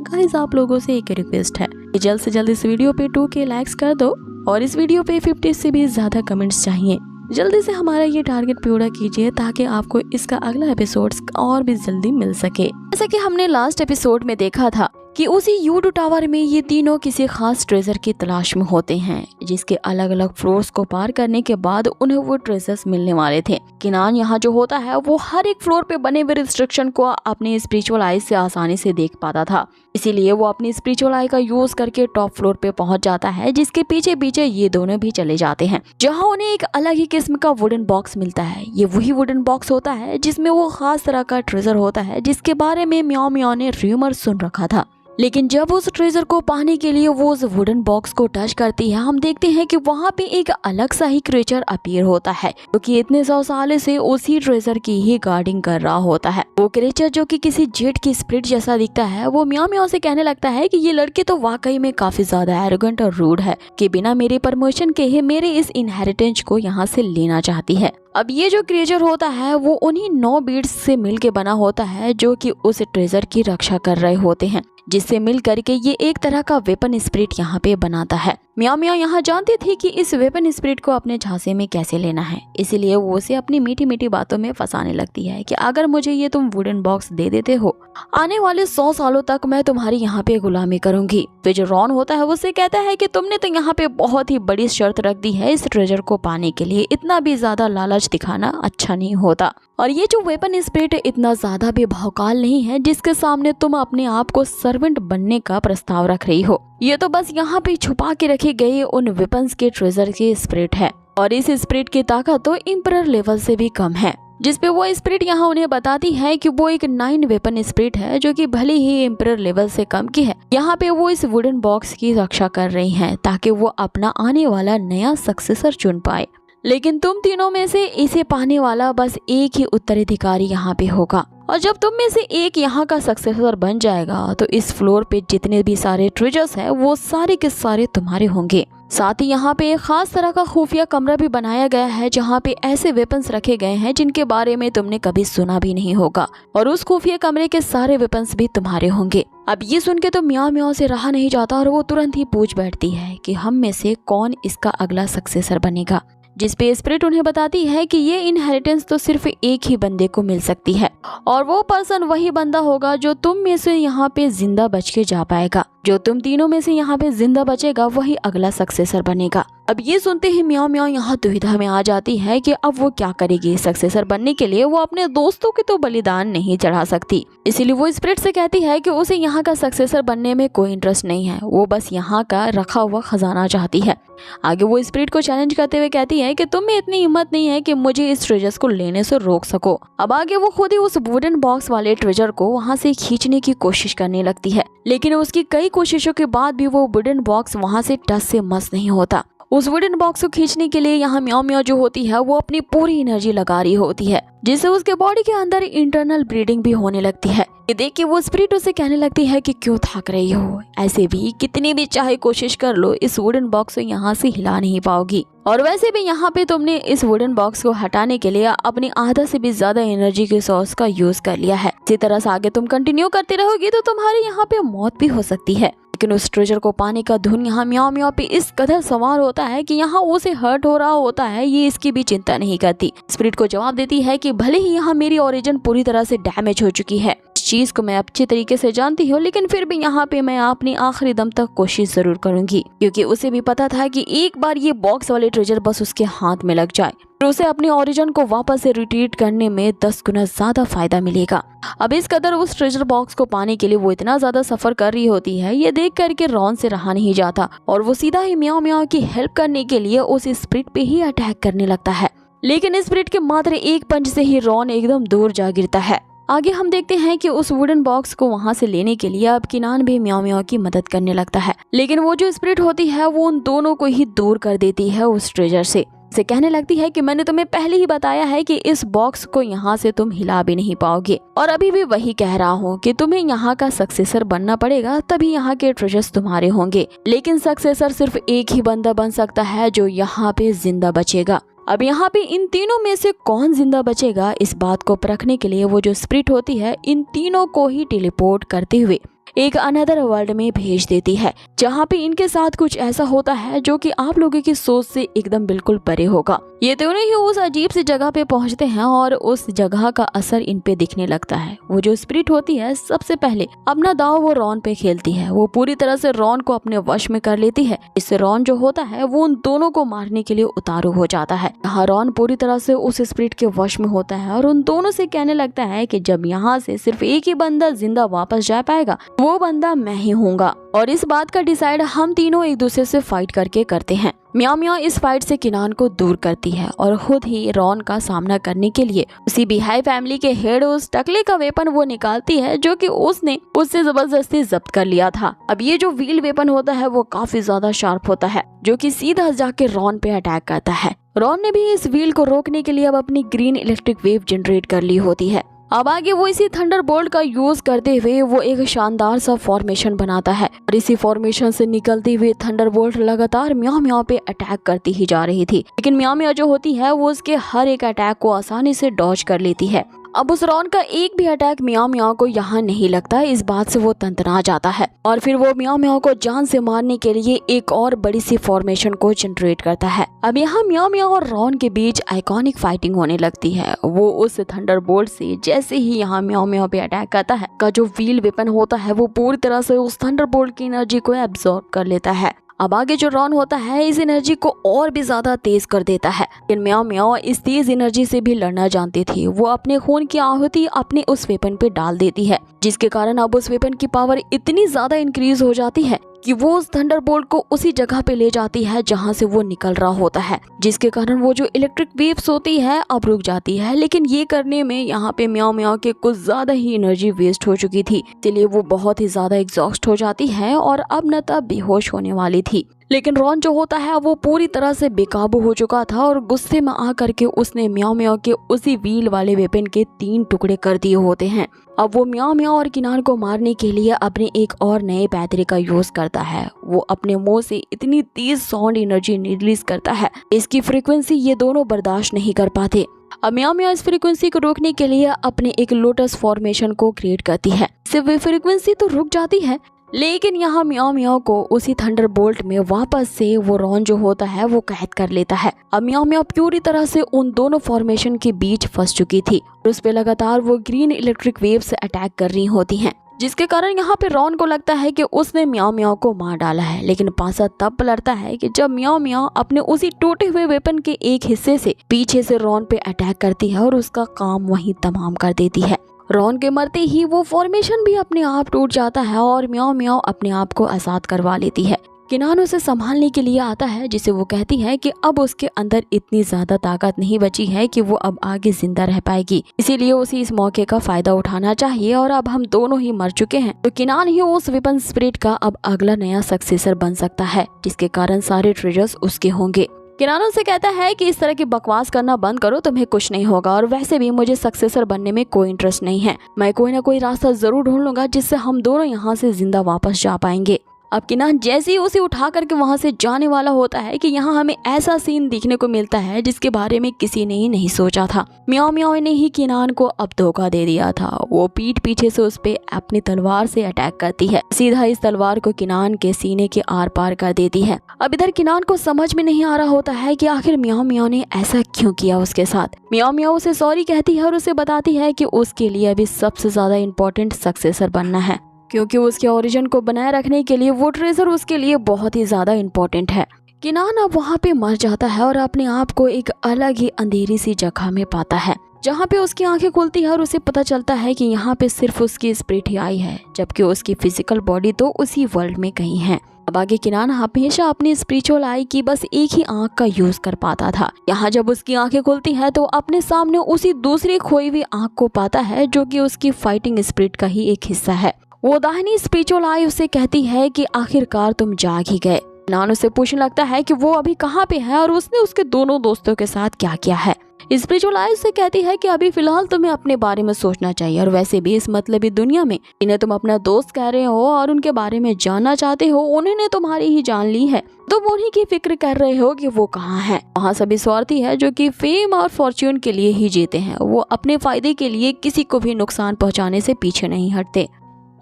Guys आप लोगों से एक रिक्वेस्ट है कि जल्द से जल्द इस वीडियो पे 2K लाइक्स कर दो और इस वीडियो पे 50 से भी ज्यादा कमेंट्स चाहिए। जल्दी से हमारा ये टारगेट पूरा कीजिए ताकि आपको इसका अगला एपिसोड और भी जल्दी मिल सके। जैसा कि हमने लास्ट एपिसोड में देखा था कि उसी U2 टावर में ये तीनों किसी खास ट्रेजर की तलाश में होते हैं, जिसके अलग अलग फ्लोर्स को पार करने के बाद उन्हें वो ट्रेजर्स मिलने वाले थे। किनान यहाँ जो होता है वो हर एक फ्लोर पे बने हुए रिस्ट्रिक्शन को अपने स्पिरिचुअल आई से आसानी से देख पाता था, इसीलिए वो अपनी स्पिरिचुअल आई का यूज करके टॉप फ्लोर पे पहुंच जाता है, जिसके पीछे पीछे ये दोनों भी चले जाते हैं, जहाँ उन्हें एक अलग ही किस्म का वुडन बॉक्स मिलता है। ये वही वुडन बॉक्स होता है जिसमें वो खास तरह का ट्रेजर होता है, जिसके बारे में म्याओ म्याओ ने रूमर सुन रखा था। लेकिन जब उस ट्रेजर को पाने के लिए वो उस वुडन बॉक्स को टच करती है, हम देखते हैं कि वहाँ पे एक अलग सा ही क्रिएचर अपीयर होता है, क्योंकि इतने 100 साल से उसी ट्रेजर की ही गार्डिंग कर रहा होता है। वो क्रिएचर जो कि किसी जेट की स्पिरिट जैसा दिखता है, वो म्याओ म्याओ से कहने लगता है कि ये लड़की तो वाकई में काफी ज्यादा एरोगेंट और रूड है कि बिना मेरे परमिशन के ही मेरे इस इनहेरिटेंस को यहाँ से लेना चाहती है। अब ये जो क्रिएचर होता है वो उन्हीं 9 बीड्स से मिल के बना होता है, जो कि उस ट्रेजर की रक्षा कर रहे होते हैं, जिससे मिल करके ये एक तरह का वेपन स्पिरिट यहाँ पे बनाता है। म्याओ म्याओ यहाँ जानती थी कि इस वेपन स्पिरिट को अपने झांसे में कैसे लेना है, इसीलिए वो उसे अपनी मीठी मीठी बातों में फंसाने लगती है कि अगर मुझे ये तुम वुडन बॉक्स दे देते हो, आने वाले 100 सालों तक मैं तुम्हारी यहाँ पे गुलामी करूंगी। फिर जो रॉन होता है उससे कहता है कि तुमने तो यहाँ पे बहुत ही बड़ी शर्त रख दी है इस ट्रेजर को पाने के लिए, इतना भी ज्यादा लालच दिखाना अच्छा नहीं होता। और ये जो वेपन स्पिरिट इतना ज्यादा भी भौकाल नहीं है जिसके सामने तुम अपने आप को सर्वेंट बनने का प्रस्ताव रख रही हो। ये तो बस यहाँ पे छुपा के रखी गई उन वेपन्स के ट्रेजर की स्पिरिट है, और इस स्पिरिट की ताकत तो एम्परर लेवल से भी कम है, जिसपे वो स्पिरिट यहाँ उन्हें बताती है कि वो एक 9 वेपन स्पिरिट है, जो कि भले ही एम्परर लेवल से कम की है। यहाँ पे वो इस वुडन बॉक्स की रक्षा कर रही हैं ताकि वो अपना आने वाला नया सक्सेसर चुन पाए। लेकिन तुम तीनों में से इसे पाने वाला बस एक ही उत्तराधिकारी यहाँ पे होगा, और जब तुम में से एक यहाँ का सक्सेसर बन जाएगा तो इस फ्लोर पे जितने भी सारे ट्रेजर्स हैं वो सारे के सारे तुम्हारे होंगे। साथ ही यहाँ पे एक खास तरह का खुफिया कमरा भी बनाया गया है, जहाँ पे ऐसे वेपन्स रखे गए हैं जिनके बारे में तुमने कभी सुना भी नहीं होगा, और उस खुफिया कमरे के सारे वेपन्स भी तुम्हारे होंगे। अब ये सुन के तो म्याओ म्याओ से रहा नहीं जाता और वो तुरंत ही पूछ बैठती है कि हम में से कौन इसका अगला सक्सेसर बनेगा, जिसपे स्पिरिट उन्हें बताती है कि ये इनहेरिटेंस तो सिर्फ एक ही बंदे को मिल सकती है, और वो पर्सन वही बंदा होगा जो तुम में से यहाँ पे जिंदा बच के जा पाएगा। जो तुम तीनों में से यहाँ पे जिंदा बचेगा वही अगला सक्सेसर बनेगा। अब ये सुनते ही म्याओ म्याओ यहाँ दुविधा में आ जाती है कि अब वो क्या करेगी। सक्सेसर बनने के लिए वो अपने दोस्तों के तो बलिदान नहीं चढ़ा सकती, इसीलिए वो स्पिरिट से कहती है कि उसे यहाँ का सक्सेसर बनने में कोई इंटरेस्ट नहीं है, वो बस यहाँ का रखा हुआ खजाना चाहती है। आगे वो स्पिरिट को चैलेंज करते हुए कहती है कि तुम में इतनी हिम्मत नहीं है कि मुझे इस ट्रेजर्स को लेने से रोक सको। अब आगे वो खुद ही उस वुडन बॉक्स वाले ट्रेजर को वहाँ से खींचने की कोशिश करने लगती है, लेकिन उसकी कई कोशिशों के बाद भी वो वुडन बॉक्स वहाँ से टस से मस नहीं होता। उस वुडन बॉक्स को खींचने के लिए यहाँ म्याओ म्याओ जो होती है वो अपनी पूरी एनर्जी लगा रही होती है, जिससे उसके बॉडी के अंदर इंटरनल ब्लीडिंग भी होने लगती है। ये देख के वो स्पिरिट उसे कहने लगती है कि क्यों थक रही हो, ऐसे भी कितनी भी चाहे कोशिश कर लो इस वुडन बॉक्स को यहाँ से हिला नहीं पाओगी, और वैसे भी यहाँ पे तुमने इस वुडन बॉक्स को हटाने के लिए अपनी आधा से भी ज्यादा एनर्जी के सोर्स का यूज कर लिया है। इसी तरह से आगे तुम कंटिन्यू करते रहोगी तो तुम्हारे यहाँ पे मौत भी हो सकती है। लेकिन उस ट्रेजर को पाने का धुन यहाँ म्याओ म्याओ पे इस कदर सवार होता है कि यहाँ उसे हर्ट हो रहा होता है, ये इसकी भी चिंता नहीं करती। स्पिरिट को जवाब देती है कि भले ही यहाँ मेरी ओरिजिन पूरी तरह से डैमेज हो चुकी है, इस चीज को मैं अच्छी तरीके से जानती हूँ, लेकिन फिर भी यहाँ पे मैं अपनी आखिरी दम तक कोशिश जरूर करूंगी, क्योंकि उसे भी पता था कि एक बार ये बॉक्स वाले ट्रेजर बस उसके हाथ में लग जाए तो उसे अपने ओरिजिन को वापस से रिट्रीट करने में 10 गुना ज्यादा फायदा मिलेगा। अब इस कदर उस ट्रेजर बॉक्स को पाने के लिए वो इतना ज्यादा सफर कर रही होती है, ये देख करके रॉन से रहा नहीं जाता और वो सीधा ही म्याओ म्याओ की हेल्प करने के लिए उस स्पिरिट पे ही अटैक करने लगता है। लेकिन स्पिरिट के मात्र एक पंच से ही रॉन एकदम दूर जा गिरता है। आगे हम देखते हैं कि उस वुडन बॉक्स को वहाँ से लेने के लिए अब किनान भी म्याओ म्याओ की मदद करने लगता है, लेकिन वो जो स्पिरिट होती है वो उन दोनों को ही दूर कर देती है उस ट्रेजर से कहने लगती है कि मैंने तुम्हें पहले ही बताया है कि इस बॉक्स को यहाँ से तुम हिला भी नहीं पाओगे, और अभी भी वही कह रहा हूँ कि तुम्हें यहाँ का सक्सेसर बनना पड़ेगा, तभी यहाँ के ट्रेजर्स तुम्हारे होंगे। लेकिन सक्सेसर सिर्फ एक ही बंदा बन सकता है जो यहाँ पे जिंदा बचेगा। अब यहाँ पे इन तीनों में से कौन जिंदा बचेगा, इस बात को परखने के लिए वो जो स्पिरिट होती है इन तीनों को ही टेलीपोर्ट करते हुए एक अनदर वर्ल्ड में भेज देती है, जहाँ पे इनके साथ कुछ ऐसा होता है जो कि आप लोगों की सोच से एकदम बिल्कुल परे होगा। ये दोनों ही उस अजीब सी जगह पे पहुंचते हैं और उस जगह का असर इन पे दिखने लगता है। वो जो स्पिरिट होती है सबसे पहले अपना दाव वो रॉन पे खेलती है। वो पूरी तरह से रॉन को अपने वश में कर लेती है। इससे रॉन जो होता है वो उन दोनों को मारने के लिए उतारू हो जाता है। यहाँ रॉन पूरी तरह से उस स्पिरिट के वश में होता है और उन दोनों से कहने लगता है कि जब यहाँ से सिर्फ एक ही बंदा जिंदा वापस जा पाएगा वो बंदा मैं ही हूँगा, और इस बात का डिसाइड हम तीनों एक दूसरे से फाइट करके करते हैं। म्याओ म्याओ इस फाइट से किनान को दूर करती है और खुद ही रॉन का सामना करने के लिए उसी बिहाई फैमिली के हेड उस टकले का वेपन वो निकालती है जो कि उसने उससे जबरदस्ती जब्त कर लिया था। अब ये जो व्हील वेपन होता है वो काफी ज्यादा शार्प होता है जो कि सीधा जाके रॉन पे अटैक करता है। रॉन ने भी इस व्हील को रोकने के लिए अब अपनी ग्रीन इलेक्ट्रिक वेव जनरेट कर ली होती है। अब आगे वो इसी थंडरबोल्ट का यूज करते हुए वो एक शानदार सा फॉर्मेशन बनाता है और इसी फॉर्मेशन से निकलती हुई थंडरबोल्ट लगातार म्याओ म्याओ पे अटैक करती ही जा रही थी, लेकिन म्याओ म्याओ जो होती है वो उसके हर एक अटैक को आसानी से डॉज कर लेती है। अब उस रॉन का एक भी अटैक म्याओ म्याओ को यहाँ नहीं लगता। इस बात से वो तंतना जाता है और फिर वो म्याओ म्याओ को जान से मारने के लिए एक और बड़ी सी फॉर्मेशन को जनरेट करता है। अब यहाँ म्याओ म्याओ और रॉन के बीच आइकॉनिक फाइटिंग होने लगती है। वो उस थंडरबोल्ट से जैसे ही यहाँ म्याओ म्याओ पे अटैक करता है का जो व्हील वेपन होता है वो पूरी तरह से उस थंडरबोल्ट की एनर्जी को एब्जॉर्ब कर लेता है। अब आगे जो रॉन होता है इस एनर्जी को और भी ज्यादा तेज कर देता है, लेकिन म्याओ म्याओ इस तेज एनर्जी से भी लड़ना जानती थी। वो अपने खून की आहुति अपने उस वेपन पे डाल देती है, जिसके कारण अब उस वेपन की पावर इतनी ज्यादा इंक्रीज हो जाती है कि वो उस थंडरबोल्ट को उसी जगह पे ले जाती है जहां से वो निकल रहा होता है, जिसके कारण वो जो इलेक्ट्रिक वेव्स होती है अब रुक जाती है। लेकिन ये करने में यहाँ पे म्याओ म्याओ के कुछ ज्यादा ही एनर्जी वेस्ट हो चुकी थी, इसलिए वो बहुत ही ज्यादा एग्जॉस्ट हो जाती है और अब न तब बेहोश होने वाली थी। लेकिन रॉन जो होता है वो पूरी तरह से बेकाबू हो चुका था और गुस्से में आकर के उसने म्याओ म्याओ के उसी व्हील वाले वेपन के 3 टुकड़े कर दिए होते हैं। अब वो म्याओ म्याओ और किनान को मारने के लिए अपने एक और नए पैतरे का यूज करता है। वो अपने मुंह से इतनी तेज साउंड एनर्जी रिलीज करता है, इसकी फ्रीक्वेंसी ये दोनों बर्दाश्त नहीं कर पाते। अब म्याओ म्याओ इस फ्रीक्वेंसी को रोकने के लिए अपने एक लोटस फॉर्मेशन को क्रिएट करती है। इससे वो फ्रीक्वेंसी तो रुक जाती है, लेकिन यहाँ म्याओ म्याओ को उसी थंडरबोल्ट में वापस से वो रॉन जो होता है वो कैद कर लेता है। अब म्याओ म्याओ पूरी तरह से उन दोनों फॉर्मेशन के बीच फंस चुकी थी और उस पे लगातार वो ग्रीन इलेक्ट्रिक वेव से अटैक कर रही होती हैं, जिसके कारण यहाँ पे रॉन को लगता है कि उसने म्याओ म्याओ को मार डाला है। लेकिन पासा तब पलटता है कि जब म्याओ म्याओ अपने उसी टूटे हुए वेपन के एक हिस्से से पीछे से रॉन पे अटैक करती है और उसका काम वहीं तमाम कर देती है। रॉन के मरते ही वो फॉर्मेशन भी अपने आप टूट जाता है और म्याओ म्याओ अपने आप को आजाद करवा लेती है। किनान उसे संभालने के लिए आता है, जिसे वो कहती है कि अब उसके अंदर इतनी ज्यादा ताकत नहीं बची है कि वो अब आगे जिंदा रह पाएगी, इसीलिए उसे इस मौके का फायदा उठाना चाहिए और अब हम दोनों ही मर चुके हैं तो किनान ही उस वेपन स्पिरिट का अब अगला नया सक्सेसर बन सकता है, जिसके कारण सारे ट्रेजर्स उसके होंगे। किनान उनसे कहता है कि इस तरह की बकवास करना बंद करो, तुम्हें कुछ नहीं होगा और वैसे भी मुझे सक्सेसर बनने में कोई इंटरेस्ट नहीं है। मैं कोई ना कोई रास्ता जरूर ढूंढ लूंगा जिससे हम दोनों यहाँ से जिंदा वापस जा पाएंगे। अब किनान जैसे ही उसे उठा करके वहां से जाने वाला होता है कि यहाँ हमें ऐसा सीन देखने को मिलता है जिसके बारे में किसी ने ही नहीं सोचा था। म्याओ म्याओ ने ही किनान को अब धोखा दे दिया था। वो पीठ पीछे से उस पे अपनी तलवार से अटैक करती है, सीधा इस तलवार को किनान के सीने के आर पार कर देती है। अब इधर किनान को समझ में नहीं आ रहा होता है कि आखिर म्याओ म्याओ ने ऐसा क्यों किया उसके साथ। म्याओ म्याओ उसे सॉरी कहती है और उसे बताती है कि उसके लिए अभी सबसे ज्यादा इम्पोर्टेंट सक्सेसर बनना है, क्योंकि उसके ओरिजिन को बनाए रखने के लिए वो ट्रेजर उसके लिए बहुत ही ज्यादा इम्पोर्टेंट है। किनान अब वहाँ पे मर जाता है और अपने आप को एक अलग ही अंधेरी सी जगह में पाता है, जहाँ पे उसकी आंखें खुलती है और उसे पता चलता है कि यहाँ पे सिर्फ उसकी स्पिरिट ही आई है, जबकि उसकी फिजिकल बॉडी तो उसी वर्ल्ड में कहीं है। अब आगे किनान हमेशा अपनी स्पिरिचुअल आई की बस एक ही आंख का यूज कर पाता था। यहाँ जब उसकी आंखें खुलती है तो अपने सामने उसी दूसरी खोई हुई आंख को पाता है, जो कि उसकी फाइटिंग स्पिरिट का ही एक हिस्सा है। वो दाहिनी स्पिरिचुअल आई उसे कहती है कि आखिरकार तुम जाग ही गए। किनान उसे पूछने लगता है कि वो अभी कहाँ पे है और उसने उसके दोनों दोस्तों के साथ क्या किया है। स्पिरिचुअल आई से कहती है कि अभी फिलहाल तुम्हें अपने बारे में सोचना चाहिए और वैसे भी इस मतलबी दुनिया में इन्हें तुम अपना दोस्त कह रहे हो और उनके बारे में जानना चाहते हो, उन्होंने तुम्हारी ही जान ली है, तुम उन्हीं की फिक्र कर रहे हो कि वो कहाँ है। वहाँ सभी स्वार्थी है जो कि फेम और फॉर्च्यून के लिए ही जीते हैं। वो अपने फायदे के लिए किसी को भी नुकसान पहुँचाने से पीछे नहीं हटते।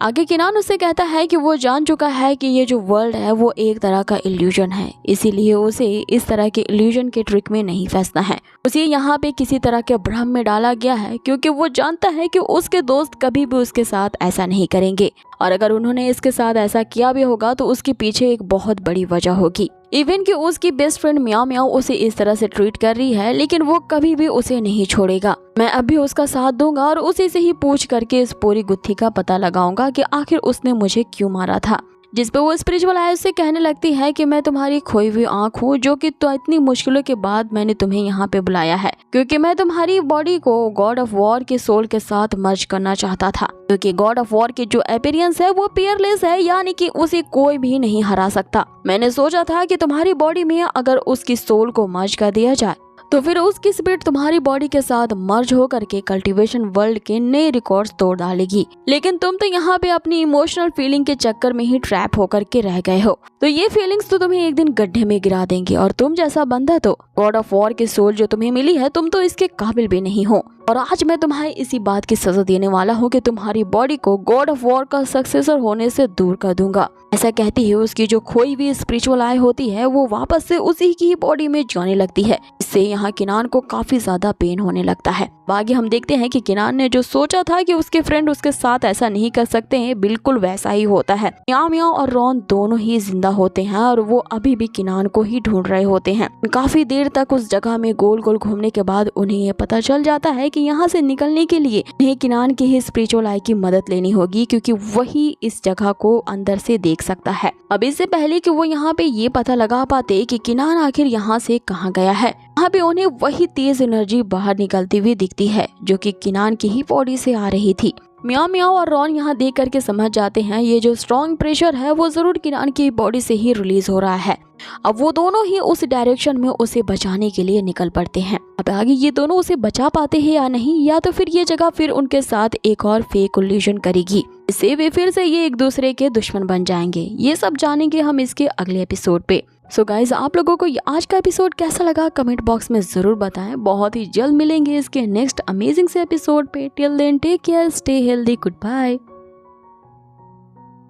आगे किनान उससे कहता है कि वो जान चुका है कि ये जो वर्ल्ड है वो एक तरह का इल्यूजन है, इसीलिए उसे इस तरह के इल्यूजन के ट्रिक में नहीं फंसना है। उसे यहाँ पे किसी तरह के भ्रम में डाला गया है क्योंकि वो जानता है कि उसके दोस्त कभी भी उसके साथ ऐसा नहीं करेंगे, और अगर उन्होंने इसके साथ ऐसा किया भी होगा तो उसके पीछे एक बहुत बड़ी वजह होगी। इवन कि उसकी बेस्ट फ्रेंड म्याओ म्याओ उसे इस तरह से ट्रीट कर रही है, लेकिन वो कभी भी उसे नहीं छोड़ेगा। मैं अब भी उसका साथ दूंगा और उसी से ही पूछ करके इस पूरी गुत्थी का पता लगाऊंगा कि आखिर उसने मुझे क्यों मारा था। जिस पे वो स्पिरिचुअल आई से कहने लगती है कि मैं तुम्हारी खोई हुई आँख हूँ, जो कि तो इतनी मुश्किलों के बाद मैंने तुम्हें यहाँ पे बुलाया है क्योंकि मैं तुम्हारी बॉडी को गॉड ऑफ वॉर के सोल के साथ मर्ज करना चाहता था, क्योंकि गॉड ऑफ वॉर की जो अपीयरेंस है वो पियरलेस है, यानी कि उसे कोई भी नहीं हरा सकता। मैंने सोचा था कि तुम्हारी बॉडी में अगर उसकी सोल को मर्ज कर दिया जाए तो फिर उसकी स्पिरिट तुम्हारी बॉडी के साथ मर्ज होकर के कल्टीवेशन वर्ल्ड के नए रिकॉर्ड्स तोड़ डालेगी, लेकिन तुम तो यहाँ पे अपनी इमोशनल फीलिंग के चक्कर में ही ट्रैप होकर के रह गए हो। तो ये फीलिंग्स तो तुम्हें एक दिन गड्ढे में गिरा देंगे, और तुम जैसा बंदा तो गॉड ऑफ वॉर के सोल जो तुम्हें मिली है तुम तो इसके काबिल भी नहीं हो, और आज मैं तुम्हें इसी बात की सजा देने वाला हूँ कि तुम्हारी बॉडी को गॉड ऑफ वॉर का सक्सेसर होने से दूर कर दूंगा। ऐसा कहती है उसकी जो खोई हुई स्पिरिचुअल आई होती है वो वापस से उसी की बॉडी में जाने लगती है। इससे यहाँ किनान को काफी ज्यादा पेन होने लगता है। आगे हम देखते हैं कि किनान ने जो सोचा था कि उसके फ्रेंड उसके साथ ऐसा नहीं कर सकते हैं, बिल्कुल वैसा ही होता है। म्याओ म्याओ और रॉन दोनों ही जिंदा होते हैं और वो अभी भी किनान को ही ढूंढ रहे होते हैं। काफी देर तक उस जगह में गोल गोल घूमने के बाद उन्हें ये पता चल जाता है कि यहाँ से निकलने के लिए उन्हें किनान की ही स्पिरिचुअल आई की मदद लेनी होगी, क्योंकि वही इस जगह को अंदर से देख सकता है। अब इससे पहले कि वो यहाँ पे ये पता लगा पाते कि किनान आखिर यहाँ से कहाँ गया है, यहाँ पे उन्हें वही तेज एनर्जी बाहर निकलती हुई दिखती है जो कि किनान की ही बॉडी से आ रही थी। म्याओ म्याओ और रॉन यहाँ देख करके समझ जाते हैं ये जो स्ट्रॉन्ग प्रेशर है वो जरूर किनान की बॉडी से ही रिलीज हो रहा है। अब वो दोनों ही उस डायरेक्शन में उसे बचाने के लिए निकल पड़ते हैं। अब आगे ये दोनों उसे बचा पाते हैं या नहीं, या तो फिर ये जगह फिर उनके साथ एक और फेक इल्यूजन करेगी, इससे वे फिर से ये एक दूसरे के दुश्मन बन जाएंगे। ये सब जानेंगे हम इसके अगले एपिसोड पे। सो गाइज, आप लोगों को आज का एपिसोड कैसा लगा कमेंट बॉक्स में जरूर बताएं। बहुत ही जल्द मिलेंगे इसके नेक्स्ट अमेजिंग से एपिसोड पे। Till then take care, stay healthy, good bye.